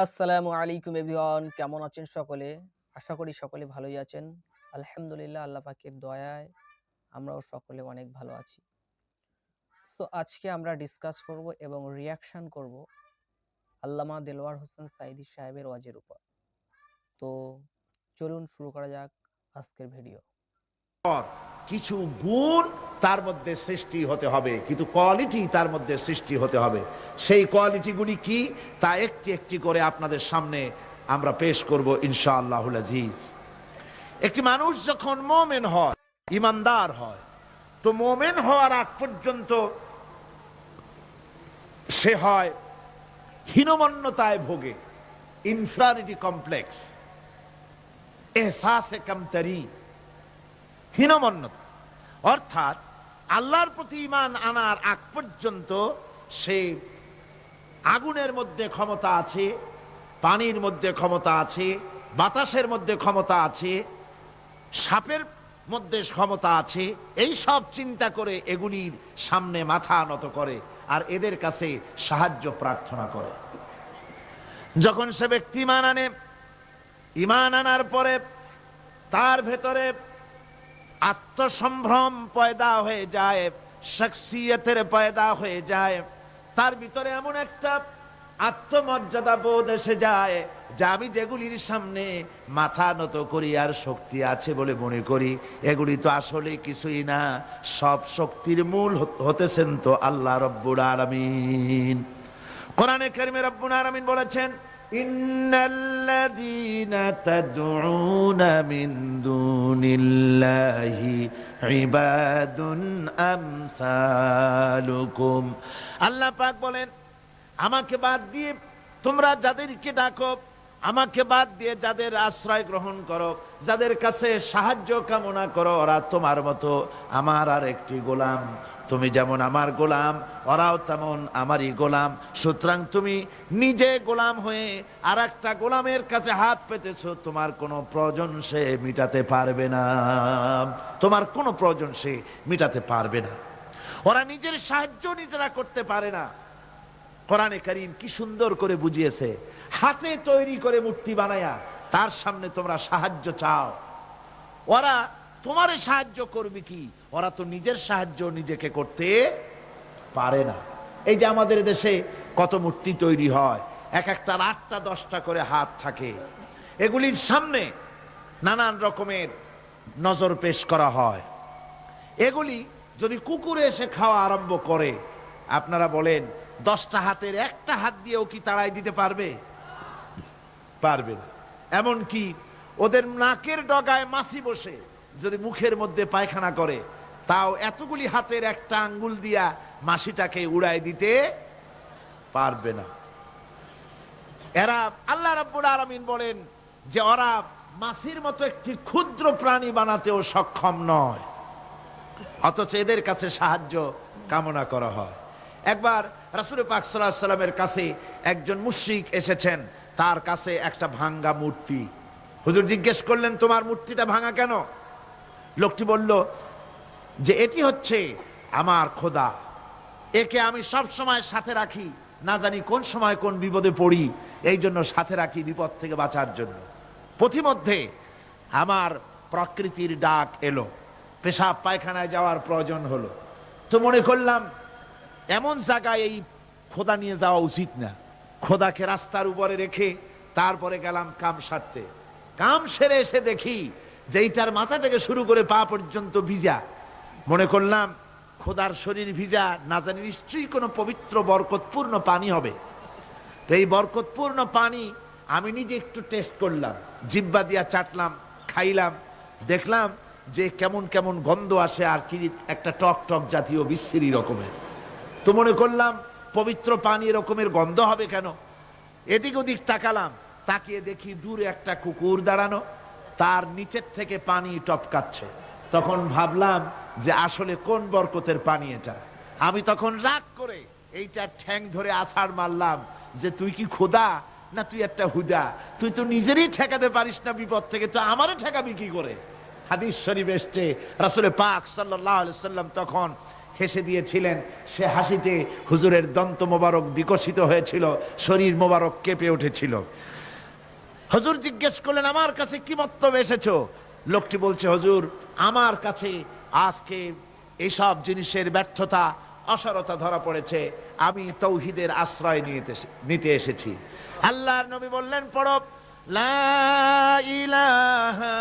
আসসালামু আলাইকুম এভরিওয়ান, কেমন আছেন সকলে? আশা করি সকলে ভালোই আছেন। আলহামদুলিল্লাহ, আল্লাহ পাকের দয়ায় আমরাও সকলে অনেক ভালো আছি। সো আজকে আমরা ডিসকাস করব এবং রিঅ্যাকশন করব আল্লামা দেলোয়ার হোসেন সাঈদী সাহেবের ওয়াজের উপর। তো চলুন শুরু করা যাক আজকের ভিডিও। কিছু গুণ তার মধ্যে সৃষ্টি হতে হবে, কিন্তু কোয়ালিটি তার মধ্যে সৃষ্টি হতে হবে। সেই কোয়ালিটিগুলি কি তা একটি একটি করে আপনাদের সামনে আমরা পেশ করব ইনশাআল্লাহুল আজিজ। একটি মানুষ যখন মুমিন হয়, ইমানদার হয়, তো মুমিন হওয়ার আগ পর্যন্ত সে হয় হীনমন্যতায় ভোগে, ইনফিরিয়রিটি কমপ্লেক্স, এহসাসে কমতরি, হীনমন্যতা। অর্থাৎ আল্লাহর প্রতি ঈমান আনার আগ পর্যন্ত সে আগুনের মধ্যে ক্ষমতা আছে, পানির মধ্যে ক্ষমতা আছে, বাতাসের মধ্যে ক্ষমতা আছে, সাপের মধ্যে ক্ষমতা আছে, এই সব চিন্তা করে এগুলির সামনে মাথা নত করে আর এদের কাছে সাহায্য প্রার্থনা করে। যখন সে ব্যক্তি ঈমান আনার পরে তার ভেতরে আত্মসম্ভ্রম পয়দা হয়ে যায়, শখসিয়তের পয়দা হয়ে যায়, তার ভিতরে এমন একটা আত্মমর্যাদা বোধ এসে যায় যে আমি যেগুলির সামনে মাথা নত করি আর শক্তি আছে বলে মনে করি, এগুলি তো আসলে কিছুই না, সব শক্তির মূল হতেছেন তো আল্লাহ রব্বুল আলামিন। কোরআনে কারিমে রব্বুল আলামিন বলেছেন, ইন্নাল্লাযীনা তাদউনা মিন দুনিল্লাহি ইবাদুন আমসালুকুম। আল্লাহ পাক বলেন, আমাকে বাদ দিয়ে তোমরা যাদেরকে ডাকো, আমাকে বাদ দিয়ে যাদের আশ্রয় গ্রহণ করো, যাদের কাছে সাহায্য কামনা করো, ওরা তোমার মতো আমার আর একটি গোলাম। তুমি যেমন আমার গোলাম, ওরাও তেমন আমারই গোলাম। সুতরাং তুমি নিজে গোলাম হয়ে আর একটা গোলামের কাছে হাত পেতেছো, তোমার কোনো প্রয়োজন সে মিটাতে পারবে না, তোমার কোনো প্রয়োজন সে মিটাতে পারবে না। ওরা নিজের সাহায্য নিজেরা করতে পারে না। কোরআনে কারীম কি সুন্দর করে বুঝিয়েছে, হাতে তৈরি করে মূর্তি বানায়া তার সামনে তোমরা সাহায্য চাও, ওরা তোমারে সাহায্য করবে কি? ওরা তো নিজের সাহায্য নিজেকে করতে পারে না। এই যে আমাদের দেশে কত মূর্তি তৈরি হয়, এক একটার 8টা 10টা করে হাত থাকে, এগুলির সামনে নানান রকমের নজর পেশ করা হয়। এগুলি যদি কুকুরে এসে খাওয়া আরম্ভ করে, আপনারা বলেন 10টা হাতের একটা হাত দিয়েও কি তাড়াই দিতে পারবে? পারবে না। এমনকি ওদের নাকের ডগায় মাছি বসে যদি মুখের মধ্যে পায়খানা করে, তাও এতগুলি হাতের একটা আঙ্গুল দিয়া মাছিটাকে উড়াই দিতে পারবে না। এরা, আল্লাহ রাব্বুল আলামিন বলেন যে ওরা মাছির মতো একটি ক্ষুদ্র প্রাণী বানাতেও সক্ষম নয়, অথচ এদের কাছে সাহায্য কামনা করা হয়। একবার রাসূল পাক সাল্লাল্লাহু আলাইহি সাল্লামের কাছে একজন মুশরিক এসেছেন, তার কাছে একটা ভাঙ্গা মূর্তি। হুজুর জিজ্ঞেস করলেন, তোমার মূর্তিটা ভাঙা কেন? লোকটি বলল যে এটি হচ্ছে আমার খোদা, একে আমি সব সময় সাথে রাখি, না জানি কোন সময় কোন বিপদে পড়ি, এই জন্য সাথে রাখি বিপদ থেকে বাঁচার জন্য। পথিমধ্যে আমার প্রকৃতির ডাক এলো, পেশাব পায়খানায় যাওয়ার প্রয়োজন হলো, তো মনে করলাম এমন জায়গায় এই খোদা নিয়ে যাওয়া উচিত না, খোদাকে রাস্তার উপরে রেখে তারপরে গেলাম কাম সারতে। কাম সেরে এসে দেখি যে এইটার মাথা থেকে শুরু করে পা পর্যন্ত ভিজা। মনে করলাম খোদার শরীর ভিজা, না জানি নিশ্চয়ই কোনো পবিত্র বরকতপূর্ণ পানি হবে। তো এই বরকতপূর্ণ পানি আমি নিজে একটু টেস্ট করলাম, জিহ্বা দিয়া চাটলাম, খাইলাম, দেখলাম যে কেমন কেমন গন্ধ আসে, আর কি একটা টক টক জাতীয় বিশ্রী রকমের। তো মনে করলাম পবিত্র পানি এরকমের গন্ধ হবে কেন? এদিক ওদিক তাকালাম, তাকিয়ে দেখি দূরে একটা কুকুর দাঁড়ানো, তার নিচের থেকে পানি টপকাচ্ছে। তখন ভাবলাম যে আসলে কোন বরকতের পানি এটা। আমি তখন রাগ করে এইটা ঠ্যাং ধরে আছাড় মারলাম যে তুই কি খোদা না তুই একটা হুদা? তুই তো নিজেরই ঠেকাতে পারিস না বিপদ থেকে, তো আমারে ঠেকাবি কি করে? হাদিস শরীফ এসছে, রাসূল পাক সাল্লাল্লাহু আলাইহি সাল্লাম তখন হেসে দিয়েছিলেন, সে হাসিতে হুজুরের দন্ত মোবারক বিকশিত হয়েছিল, শরীর মোবারক কেঁপে উঠেছিল। হুজুর জিজ্ঞেস করলেন, আমার কাছে কি মতলবে এসেছো? লোকটি বলছে, হুজুর আমার কাছে আজকে এইসব জিনিসের ব্যর্থতা, অসারতা ধরা পড়েছে, আমি তৌহিদের আশ্রয় নিতে এসেছি। আল্লাহর নবী বললেন, পড়ো লা ইলাহা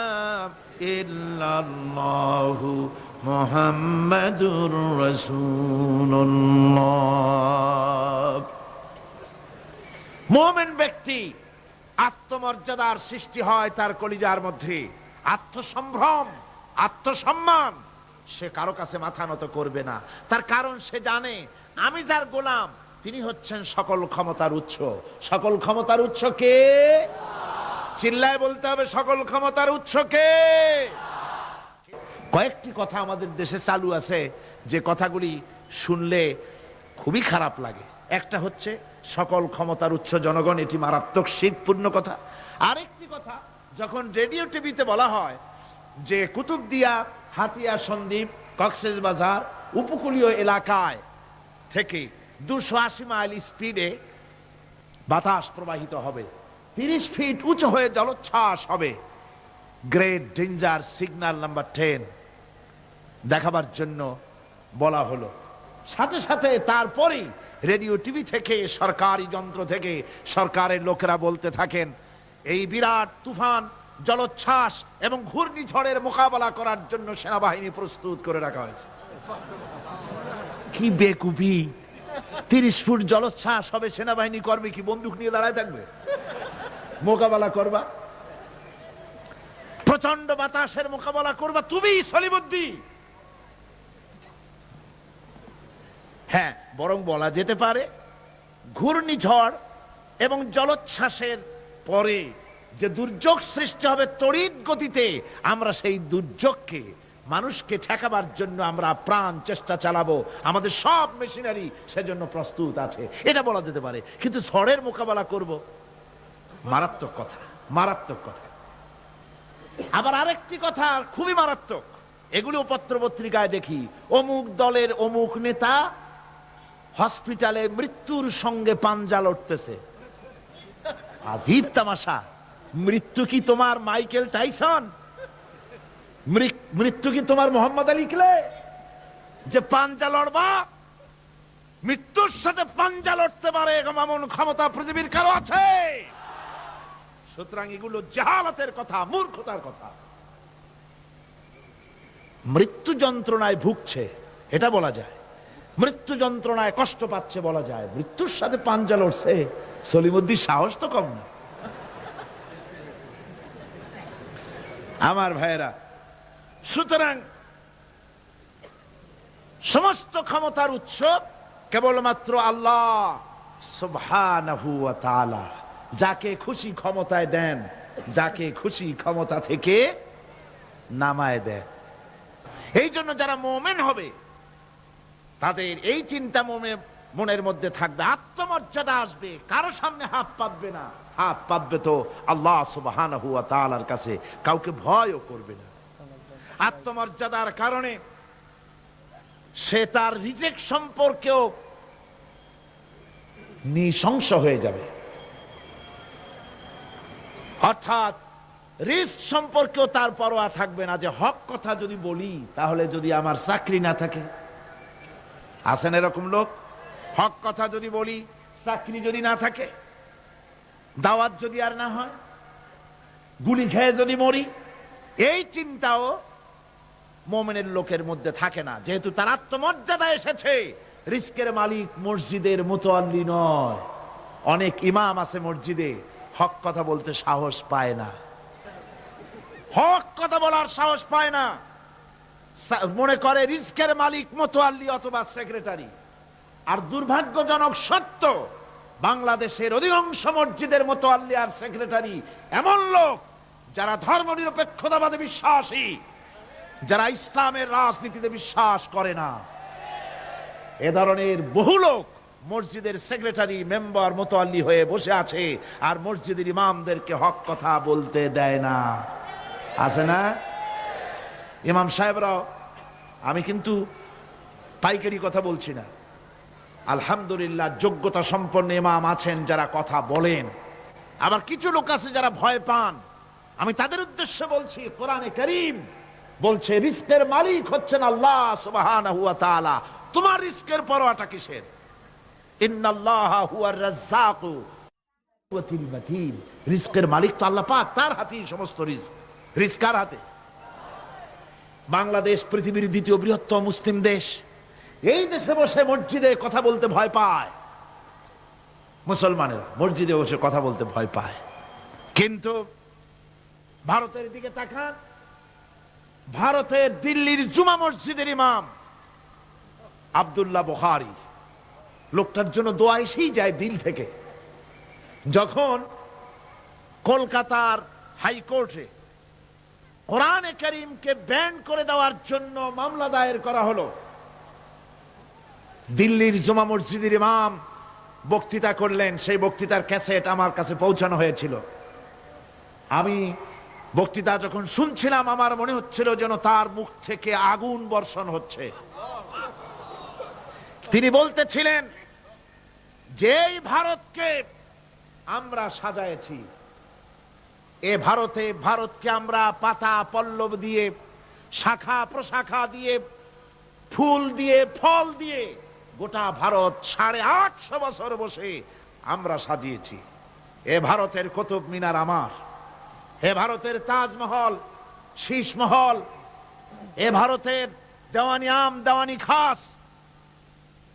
ইল্লাল্লাহু মুহাম্মাদুর রাসূলুল্লাহ। মুমিন ব্যক্তি আত্মমর্যাদার সৃষ্টি হয় তার কলিজার মধ্যে, আত্মসম্ভ্রম, আত্মসম্মান। সে কারো কাছে মাথা নত করবে না, তার কারণ সে জানে আমি যার গোলাম তিনি হচ্ছেন সকল ক্ষমতার উৎস। সকল ক্ষমতার উৎস কে? চিল্লায় বলতে হবে, সকল ক্ষমতার উৎস কে? কয়েকটি কথা আমাদের দেশে চালু আছে যে কথাগুলি শুনলে খুবই খারাপ লাগে। একটা হচ্ছে সকল ক্ষমতার উৎস জনগণ, এটি মারাত্মক শিরকপূর্ণ কথা। আরেকটি কথা, যখন রেডিও টিভিতে বলা হয় যে কুতুবদিয়া, হাতিয়া সন্দ্বীপ, কক্সবাজার উপকূলীয় এলাকায় থেকে 280 মাইল স্পিডে বাতাস প্রবাহিত হবে, 30 ফিট উঁচু হয়ে জলোচ্ছ্বাস হবে, গ্রেট ডেঞ্জার সিগন্যাল নাম্বার 10 দেখাবার জন্য বলা হলো। সাথে সাথে তারপরেই রেডিও টিভি থেকে, সরকারি যন্ত্র থেকে সরকারের লোকেরা বলতে থাকেন, এই বিরাট তুফান, জলোচ্ছ্বাস এবং ঘূর্ণিঝড়ের মোকাবেলা করার জন্য সেনাবাহিনী প্রস্তুত করে রাখা হয়েছে। কি বেকুফি! 30 ফুট জলোচ্ছ্বাস হবে, সেনাবাহিনী করবে কি? বন্দুক নিয়ে দাঁড়ায় থাকবে? মোকাবেলা করবা? প্রচন্ড বাতাসের মোকাবেলা করবা তুমি সলিমুদ্দিন? হ্যাঁ, বরং বলা যেতে পারে ঘূর্ণিঝড় এবং জলোচ্ছ্বাসের পরে যে দুর্যোগ সৃষ্টি হবে তড়িৎ গতিতে, আমরা সেই দুর্যোগকে, মানুষকে ঠেকাবার জন্য আমরা প্রাণ চেষ্টা চালাবো, আমাদের সব মেশিনারি সেজন্য প্রস্তুত আছে, এটা বলা যেতে পারে। কিন্তু ঝড়ের মোকাবেলা করব, মারাত্মক কথা, মারাত্মক কথা। আবার আরেকটি কথা খুবই মারাত্মক, এগুলো পত্র পত্রিকায় দেখি, অমুক দলের অমুক নেতা হসপিটালে মৃত্যুর সঙ্গে পাঞ্জা লড়তেছে। আজীব তামাশা! মৃত্যু কি তোমার মাইকেল টাইসন? মৃত্যু কি তোমার মোহাম্মদ আলী ক্লে যে পাঞ্জা লড়বা? মৃত্যুর সাথে পাঞ্জা লড়তে পারে এমন ক্ষমতা পৃথিবীর কারো আছে? সুতরাং এগুলো জাহালাতের কথা, মূর্খতার কথা। মৃত্যু যন্ত্রণায় ভুগছে এটা বলা যায়, মৃত্যু যন্ত্রণায় কষ্ট পাচ্ছে বলা যায়, মৃত্যুর সাথে পাঞ্জা লড়ছে, সলিমুদ্দিন সাহস তো কম না। আমার ভাইয়েরা, সুতরাং সমস্ত ক্ষমতার উৎস কেবলমাত্র আল্লাহ সুবহানাহু ওয়া তাআলা। যাকে খুশি ক্ষমতায় দেন, যাকে খুশি ক্ষমতা থেকে নামায় দেন। এই জন্য যারা মুমিন হবে তাদের এই চিন্তা মনের মধ্যে থাকবে, আত্মমর্যাদা আসবে, কারো সামনে হাত পাতবে না, হাত পাতবে তো আল্লাহ সুবহানাহু ওয়া তাআলার কাছে, কাউকে ভয়ও করবে না। আত্মমর্যাদার কারণে সে তার রিজেক সম্পর্কেও নৃশংস হয়ে যাবে, অর্থাৎ রিস্ক সম্পর্কেও তার পরোয়া থাকবে না যে হক কথা যদি বলি তাহলে যদি আমার চাকরি না থাকে। আছেন এরকম লোক? হক কথা যদি বলি, চাকরি যদি না থাকে, দাওয়াত যদি আর না হয়, গুলি খেয়ে যদি মরি, এই চিন্তাও মুমিনের লোকের মধ্যে থাকে না, যেহেতু তার আত্মমর্যাদা এসেছে। রিস্কের মালিক মসজিদের মুতাল্লি নয়। অনেক ইমাম আছে মসজিদে, হক কথা বলতে সাহস পায় না, হক কথা বলার সাহস পায় না, মনে করে রিস্কের মালিক মুতাল্লি অথবা সেক্রেটারি। আর দুর্ভাগ্যজনক সত্য, বাংলাদেশের অধিকাংশ মসজিদের মুতাল্লি আর সেক্রেটারি এমন লোক যারা ধর্মনিরপেক্ষতাবাদে বিশ্বাসী, যারা ইসলামের রাজনীতিতে বিশ্বাস করে না। এ ধরনের বহু লোক মসজিদের সেক্রেটারি, মেম্বার, মুতাল্লি হয়ে বসে আছে আর মসজিদের ইমামদেরকে হক কথা বলতে দেয় না। আছে না? ইমাম সাহেবরাও, আমি কিন্তু পাইকারি কথা বলছি না। আলহামদুলিল্লাহ যোগ্যতা সম্পন্ন ইমাম আছেন যারা কথা বলেন, আবার কিছু লোক আছে যারা ভয় পান। আমি তাদের উদ্দেশ্যে বলছি, কোরআনে কারীম বলছে রিজকের মালিক হচ্ছেন আল্লাহ সুবহানাহু ওয়া তাআলা। তোমার রিজকের পরোয়াটা কিসের? ইন্নাল্লাহা হুয়ার রাজ্জাকু ওয়াতিল মাতিন। রিজকের মালিক তো আল্লাহ পাক, তার হাতেই সমস্ত রিজক। রিজক কার হাতে? বাংলাদেশ পৃথিবীর দ্বিতীয় বৃহত্তম মুসলিম দেশ। এই দেশে বসে মসজিদে কথা বলতে ভয় পায় মুসলমানেরা, মসজিদে বসে কথা বলতে ভয় পায়। কিন্তু ভারতের দিকে তাকান, ভারতের দিল্লির জুমা মসজিদের ইমাম আব্দুল্লাহ বুখারী, লোকটার জন্য দোয়া এসেই যায় দিল থেকে। যখন কলকাতার হাইকোর্টে কোরআনে কারীমকে ব্যান করে দেওয়ার জন্য মামলা দায়ের করা হলো, দিল্লির জুমা মসজিদের ইমাম বক্তৃতা করলেন। সেই বক্তৃতার ক্যাসেট আমার কাছে পৌঁছানো হয়েছিল। আমি বক্তৃতা যখন শুনছিলাম আমার মনে হচ্ছিল যেন তার মুখ থেকে আগুন বর্ষণ হচ্ছে। তিনি বলতেছিলেন যে এই ভারতকে আমরা সাজায়েছি, এ ভারতকে আমরা পাতা পল্লব দিয়ে, শাখা প্রশাখা দিয়ে, ফুল দিয়ে, ফল দিয়ে গোটা ভারত 850 বছর বসে আমরা সাজিয়েছি। এ ভারতের কুতুব মিনার আমার, এ ভারতের তাজমহল, শীষমহল, এ ভারতের দেওয়ানি আম, দেওয়ানি খাস,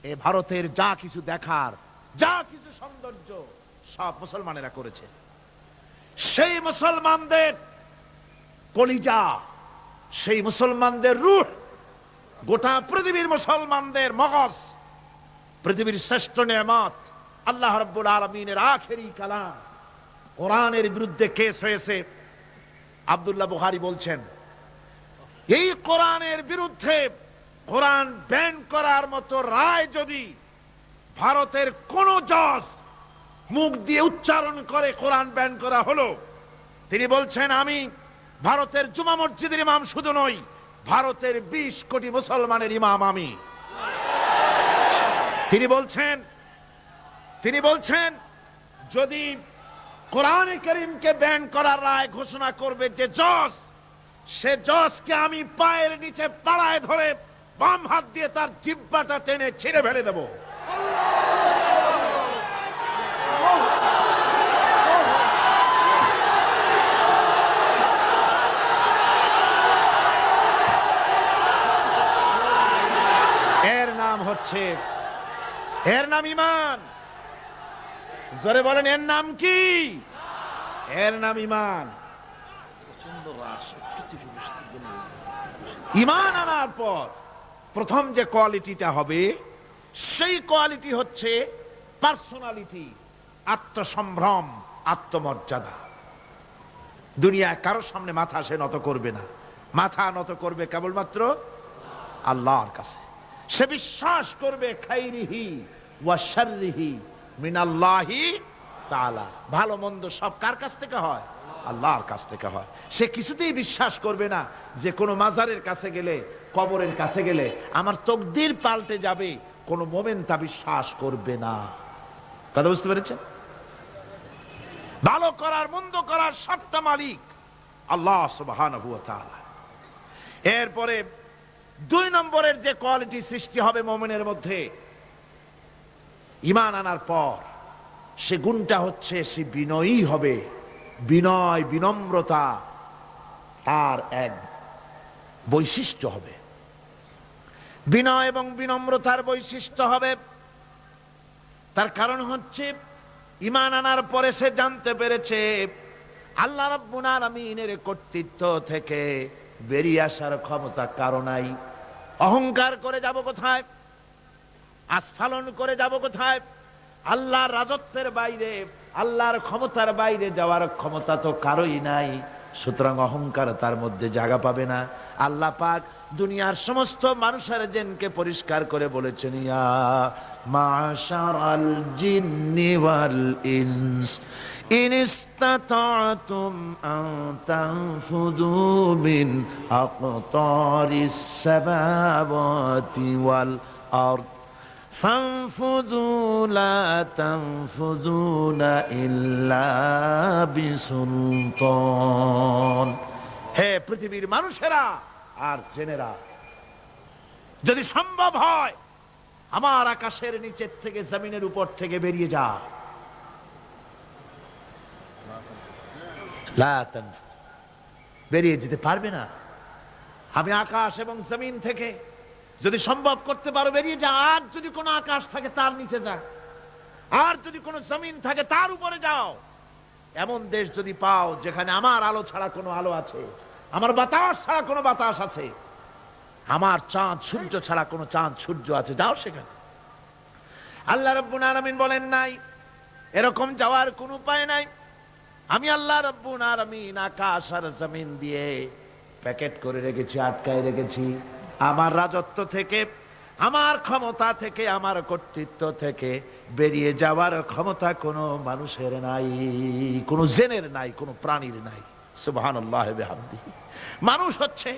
এ ভারতের যা কিছু দেখার, যা কিছু সৌন্দর্য সব মুসলমানেরা করেছে। সেই মুসলমানদের কলিজা, সেই মুসলমানদের রূহ, গোটা পৃথিবীর মুসলমানদের মগজ, পৃথিবীর শ্রেষ্ঠ নেয়ামত আল্লাহ রাব্বুল আলামিনের আখেরি কালাম কোরআনের বিরুদ্ধে কেস হয়েছে। আব্দুল্লাহ বুখারী বলছেন, এই কোরআনের বিরুদ্ধে কোরআন ব্যান করার মতো রায় যদি ভারতের কোন জজ মুখ দিয়ে উচ্চারণ করে কোরআন ব্যান করা হলো, তিনি বলছেন আমি ভারতের জুমা মসজিদের ইমাম শুধু নই, ভারতের 20 কোটি মুসলমানের ইমাম আমি। তিনি বলছেন যদি কোরআনে কারীমকে ব্যান করার রায় ঘোষণা করবে যে জজ, সে জজকে আমি পায়ের নিচে পাড়ায় ধরে বাম হাত দিয়ে তার জিহ্বাটা টেনে ছিঁড়ে ফেলে দেব। এর নাম ঈমান। জোরে বলেন, এর নাম কি? এর নাম ঈমান। ঈমান আনার পর প্রথম যে কোয়ালিটিটা হবে, সেই কোয়ালিটি হচ্ছে পার্সোনালিটি, আত্মসম্ভ্রম, আত্মমর্যাদা। দুনিয়ায় কারোর সামনে মাথা সে নত করবে না, মাথা নত করবে কেবলমাত্র আল্লাহর কাছে। সে বিশ্বাস করবে খাইরিহি ওয়া শাররিহি মিনাল্লাহি তাআলা, ভালো মন্দ সব কার কাছ থেকে হয়? আল্লাহর কাছ থেকে হয়। সে কিছুতেই বিশ্বাস করবে না যে কোনো মাজারের কাছে গেলে, কবরের কাছে গেলে আমার তকদির পাল্টে যাবে, কোনো মোমেন তা বিশ্বাস করবে না। কথা বুঝতে পেরেছেন? ভালো করার মন্দ করার সবটা মালিক আল্লাহ সুবহানাহু ওয়া তাআলা। এরপরে 2 নম্বরের যে কোয়ালিটি সৃষ্টি হবে মুমিনের মধ্যে ঈমান আনার পর, সে গুণটা হচ্ছে সে বিনয়ী হবে। বিনয়, বিনম্রতা তার এক বৈশিষ্ট্য হবে। বিনয় এবং বিনম্রতার বৈশিষ্ট্য হবে। তার কারণ হচ্ছে ঈমান আনার পরে সে জানতে পেরেছে আল্লাহ রাব্বুল আলামিনের কর্তৃত্ব থেকে বেরিয়ে আসার ক্ষমতা কারো নাই। অহংকার করে যাব কোথায়? আস্ফালন করে যাব কোথায়? আল্লাহর রাজত্বের বাইরে, আল্লাহর ক্ষমতার বাইরে যাওয়ার ক্ষমতা তো কারোই নাই। সুতরাং অহংকার তার মধ্যে জায়গা পাবে না। আল্লাহ পাক দুনিয়ার সমস্ত মানুষের জিনকে পরিষ্কার করে বলেছেন, ইয়া মাশারাল জিন্নি ওয়াল ইনস ইন ইসতাতা'তুম আন তানফুযু মিন আকতারিস সামাওয়াতি ওয়াল الأرض فانفذوا لا تنفذون إلا بسلطان হে পৃথিবীর মানুষেরা আর জেনেরা, যদি সম্ভব হয় আমার আকাশের নিচের থেকে জমিনের উপর থেকে বেরিয়ে যা, লা তানফুয, বেরিয়ে যেতে পারবে না। আমি আকাশ এবং জমিন থেকে যদি সম্ভব করতে পারো বেরিয়ে যা। আর যদি কোনো আকাশ থাকে তার নিচে যা, আর যদি কোনো জমিন থাকে তার উপরে যাও। এমন দেশ যদি পাও যেখানে আমার আলো ছাড়া কোনো আলো আছে, আমার বাতাস ছাড়া কোনো বাতাস আছে, আমার চাঁদ সূর্য ছাড়া কোনো চাঁদ সূর্য আছে, যাও সেখানে। আল্লাহ রাব্বুল আলামিন বলেন নাই এরকম যাওয়ার কোনো উপায় নাই। আমি আল্লাহ রাব্বুল আলামিন আকাশ আর জমিন দিয়ে প্যাকেট করে রেখেছি, আটকায় রেখেছি। আমার রাজত্ব থেকে, আমার ক্ষমতা থেকে, আমার কর্তৃত্ব থেকে বেরিয়ে যাওয়ার ক্ষমতা কোনো মানুষের নাই, কোনো জিনের নাই, কোনো প্রাণীর নাই। সুবহানাল্লাহ ওয়া বিহামদিহি। মানুষ হচ্ছে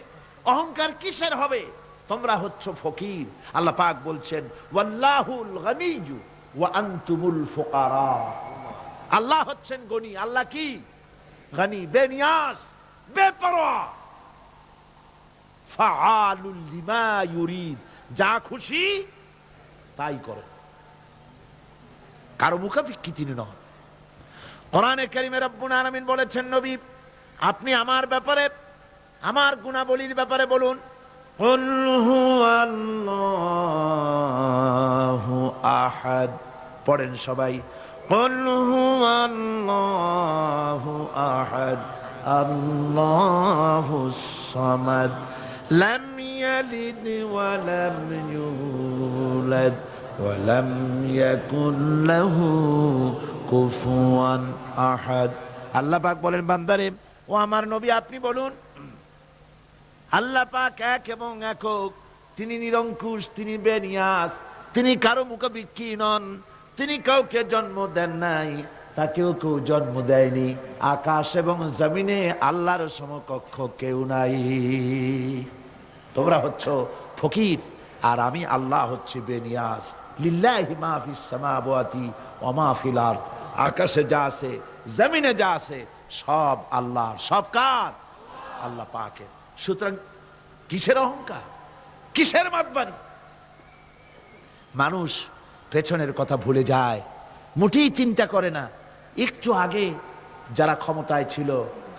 অহংকার কিসের হবে? তোমরা হচ্ছ ফকির। আল্লাহ পাক বলছেন ওয়াল্লাহুল গনিয়্যু ওয়া আনতুমুল ফুকারা। আল্লাহ হচ্ছেন গনি। আল্লাহ কি? গনি, বেনিয়াস, বেপরোয়া। ফাআলুল লিমা ইউরিদ, যা খুশি তাই করে, কারো মুখাপেক্ষী তিনি নন। কোরআনে কারীমে রব্বুল আলামিন বলেছেন নবী আপনি আমার ব্যাপারে, আমার গুণাবলীর ব্যাপারে বলুন। কুল হুয়াল্লাহু আহাদ, পড়েন সবাই। কুল হুয়াল্লাহু আহাদ আল্লাহুস সামাদ লাম ইয়ালিদ ওয়া লাম ইউলাদ ওয়া লাম ইয়াকুল লাহু কুফুয়ান আহাদ। আল্লাহ পাক বলেন বান্দারে, ও আমার নবী আপনি বলুন আল্লাহ পাক এক এবং একক, তিনি নিরঙ্কুশ, তিনি বেনিয়াস, তিনি কারো মুখাপেক্ষী নন, তিনি কাউকে জন্ম দেন নাই, তাকেও কেউ জন্ম দেয়নি। আকাশ এবং জমিনে আল্লাহর সমকক্ষ কেউ নাই। তোমরা হচ্ছ ফকির আর আমি আল্লাহ হচ্ছে বেনিয়াস। লিল্লাহি মা ফিস সামাওয়াতি ওয়া মা ফিল আরদ, আকাশে যা আছে জমিনে যা আছে সব আল্লাহর। সব কার? আল্লাহ পাকের। সুতরাং কিসের অহংকার, কিসের মাতবাড়ি? মানুষ পেছনের কথা ভুলে যায়, মোটেই চিন্তা করে না। একটু আগে যারা ক্ষমতায় ছিল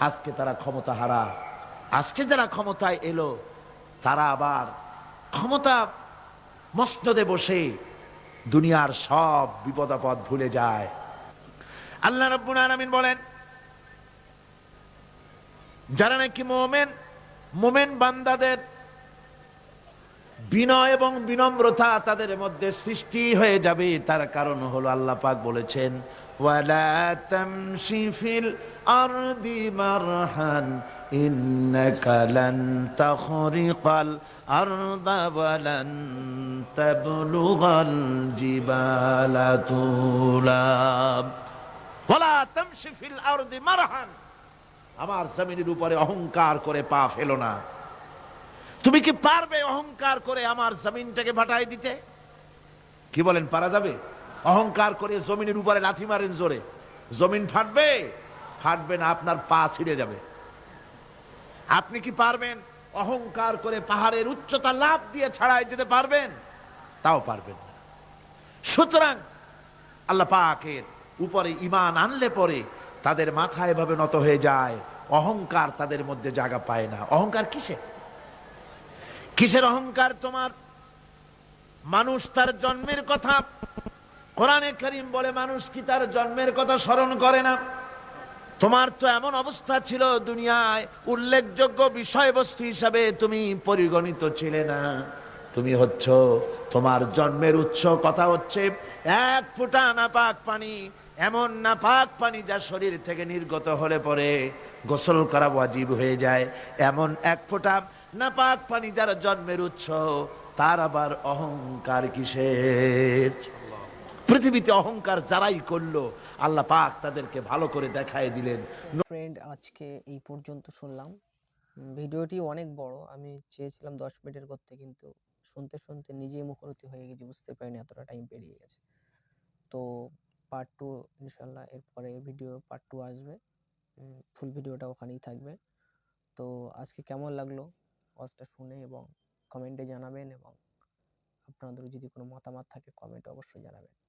আজকে তারা ক্ষমতা হারা, আজকে যারা ক্ষমতায় এলো তারা আবার ক্ষমতা মসনদে বসে দুনিয়ার সব বিপদ আপদ ভুলে যায়। আল্লাহ রাব্বুল আলামিন বলেন যারা নাকি মুমিন, মুমিন বান্দাদের বিনয় এবং বিনম্রতা তাদের মধ্যে সৃষ্টি হয়ে যাবে। তার কারণ হলো আল্লাহ পাক বলেছেন ওয়ালা তামশি ফিল আরদি মারহান ইন্নাকা লান তাখরিকাল আরদা ওয়া লান তাবলুগাল জিবালা তুলা। ওয়ালা তামশি ফিল আরদি মারহান, আমার জমিনের উপরে অহংকার করে পা ফেলো না। তুমি কি পারবে অহংকার করে আমার জমিনটাকে ফাটাই দিতে? কি বলেন, পারা যাবে? অহংকার করে জমিনের উপরে লাথি মারেন জোরে, জমিন ফাটবে? ফাটবে না, আপনার পা ছিঁড়ে যাবে। আপনি কি পারবেন অহংকার করে পাহাড়ের উচ্চতা লাফ দিয়ে ছাড়াই যেতে পারবেন? তাও পারবেন না। সুতরাং আল্লাহ পাকের উপরে ঈমান আনলে পরে তাদের মাথা এভাবে নত হয়ে যায়, অহংকার তাদের মধ্যে জায়গা পায় না। অহংকার কিসে? কিসের অহংকার তোমার? মানুষ তার জন্মের কথা, কোরআনে কারীম বলে মানুষ কি তার জন্মের কথা স্মরণ করে না? তোমার তো এমন অবস্থা ছিল দুনিয়ায় উল্লেখযোগ্য বিষয়বস্তু হিসাবে তুমি পরিগণিত ছিলে না। তুমি হচ্ছ, তোমার জন্মের উৎস কথা হচ্ছে এক ফোঁটা নাপাক পানি, এমন নাপাক পানি যা শরীর থেকে নির্গত হলে পরে গোসল করা ওয়াজিব হয়ে যায়। এমন এক ফোঁটা নাপাক পানি যার জন্মের উৎস, তার আবার অহংকার কিসের? পৃথিবীতে অহংকার যারাই করলো আল্লাহ পাক তাদেরকে ভালো করে দেখায় দিলেন। ফ্রেন্ড, আজকে এই পর্যন্ত শুনলাম। ভিডিওটি অনেক বড়, আমি চেয়েছিলাম 10 মিনিটের করতে, কিন্তু শুনতে শুনতে নিজেই মুখরোচক হয়ে গেছি, বুঝতে পারিনি এতটা টাইম পেরিয়ে গেছে। তো পার্ট টু ইনশাল্লাহ, এরপরে ভিডিও পার্ট টু আসবে, ফুল ভিডিওটা ওখানেই থাকবে। তো আজকে কেমন লাগলো ওয়াজটা শুনে, এবং কমেন্টে জানাবেন, এবং আপনাদের যদি কোনো মতামত থাকে কমেন্টে অবশ্যই জানাবেন।